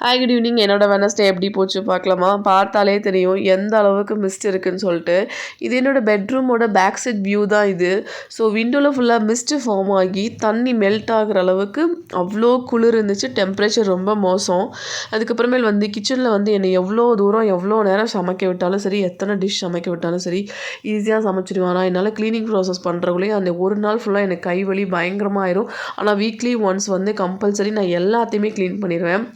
Hi good evening. என்னோட Wednesday எப்படி போச்சு பார்க்கலாமா? பார்த்தாலே தெரியும் எந்த அளவுக்கு மிஸ்ட் இருக்குன்னு சொல்லிட்டு. இது என்னோட பெட்ரூமோட பேக் சைட் வியூ தான் இது. ஸோ விண்டோவில் ஃபுல்லாக மிஸ்ட்டு ஃபார்ம் ஆகி தண்ணி மெல்ட் ஆகிற அளவுக்கு அவ்வளோ குளிர் இருந்துச்சு. டெம்பரேச்சர் ரொம்ப மோசம். அதுக்கப்புறமேல் வந்து கிச்சனில் வந்து என்னை எவ்வளோ தூரம் எவ்வளோ நேரம் சமைக்க விட்டாலும் சரி, எத்தனை டிஷ் சமைக்க விட்டாலும் சரி ஈஸியாக சமைச்சிடுவேன். ஆனால் என்னால் க்ளீனிங் ப்ராசஸ் பண்ணுறக்குள்ளேயே அந்த ஒரு நாள் ஃபுல்லாக எனக்கு கை வலி பயங்கரமாக ஆயிரும். ஆனால் வீக்லி ஒன்ஸ் வந்து கம்பல்சரி நான் எல்லாத்தையுமே க்ளீன் பண்ணிடுவேன்.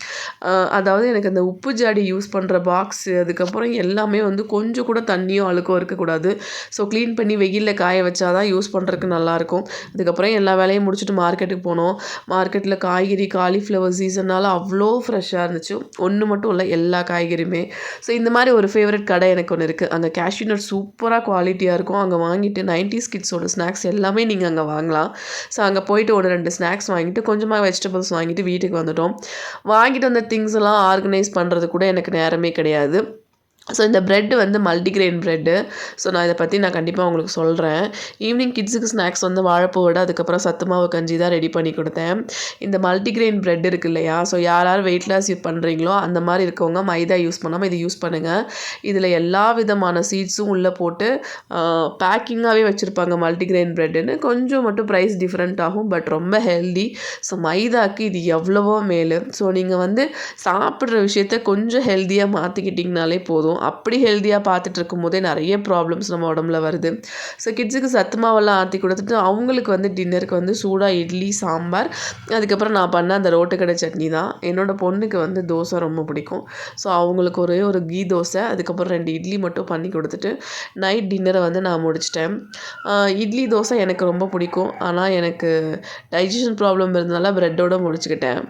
அதாவது எனக்கு அந்த உப்பு ஜாடி யூஸ் பண்ணுற பாக்ஸு, அதுக்கப்புறம் எல்லாமே வந்து கொஞ்சம் கூட தண்ணியும் அழுக்கோ இருக்கக்கூடாது. ஸோ க்ளீன் பண்ணி வெயிலில் காய வச்சா தான் யூஸ் பண்ணுறதுக்கு நல்லாயிருக்கும். அதுக்கப்புறம் எல்லா வேலையும் முடிச்சுட்டு மார்க்கெட்டுக்கு போனோம். மார்க்கெட்டில் காய்கறி காலிஃப்ளவர் சீசனால் அவ்வளோ ஃப்ரெஷ்ஷாக இருந்துச்சு. ஒன்று மட்டும் இல்லை, எல்லா காய்கறியுமே. ஸோ இந்த மாதிரி ஒரு ஃபேவரட் கடை எனக்கு ஒன்று இருக்குது. அங்கே கேஷ்யூ நட் சூப்பராக குவாலிட்டியாக இருக்கும். அங்கே வாங்கிட்டு 90s கிட்ஸோட ஸ்நாக்ஸ் எல்லாமே நீங்கள் அங்கே வாங்கலாம். ஸோ அங்கே போயிட்டு 1-2 ஸ்நாக்ஸ் வாங்கிட்டு கொஞ்சமாக வெஜிடபிள்ஸ் வாங்கிட்டு வீட்டுக்கு வந்துட்டோம். வாங்கிட்டு வந்த திங்ஸ் எல்லாம் ஆர்கனைஸ் பண்ணுறது கூட எனக்கு நேரமே கிடையாது. ஸோ இந்த ப்ரெட்டு வந்து மல்டிக்ரெயின் ப்ரெட்டு. ஸோ நான் இதை பற்றி நான் கண்டிப்பாக உங்களுக்கு சொல்கிறேன். ஈவினிங் கிட்ஸுக்கு ஸ்நாக்ஸ் வந்து வாழைப்பூ வடை, அதுக்கப்புறம் சத்து மாவு கஞ்சி தான் ரெடி பண்ணி கொடுத்தேன். இந்த மல்டிக்ரெயின் ப்ரெட் இருக்குது இல்லையா? ஸோ யார் வெயிட் லாஸ் பண்ணுறீங்களோ அந்த மாதிரி இருக்கவங்க மைதா யூஸ் பண்ணாமல் இது யூஸ் பண்ணுங்கள். இதில் எல்லா விதமான சீட்ஸும் உள்ளே போட்டு பேக்கிங்காகவே வச்சுருப்பாங்க. மல்டிக்ரெயின் ப்ரெட்டுன்னு கொஞ்சம் மட்டும் ப்ரைஸ் டிஃப்ரெண்ட் ஆகும், பட் ரொம்ப ஹெல்தி. ஸோ மைதாக்கு இது எவ்வளவோ மேலு. ஸோ நீங்கள் வந்து சாப்பிட்ற விஷயத்த கொஞ்சம் ஹெல்த்தியாக மாற்றிக்கிட்டிங்கனாலே போதும். அப்படி ஹெல்த்தியாக பார்த்துட்டு இருக்கும் போதே நிறைய ப்ராப்ளம்ஸ் நம்ம உடம்புல வருது. ஸோ கிட்ஸுக்கு சத்து மாவெல்லாம் ஆற்றி கொடுத்துட்டு அவங்களுக்கு வந்து டின்னருக்கு வந்து சூடாக இட்லி சாம்பார், அதுக்கப்புறம் நான் பண்ண அந்த ரோட்டுக்கடை சட்னி தான். என்னோடய பொண்ணுக்கு வந்து தோசை ரொம்ப பிடிக்கும். ஸோ அவங்களுக்கு ஒரே ஒரு கீ தோசை, அதுக்கப்புறம் 2 இட்லி மட்டும் பண்ணி கொடுத்துட்டு நைட் டின்னரை வந்து நான் முடிச்சிட்டேன். இட்லி தோசை எனக்கு ரொம்ப பிடிக்கும். ஆனால் எனக்கு டைஜஷன் ப்ராப்ளம் இருந்தனால ப்ரெட்டோடு முடிச்சுக்கிட்டேன்.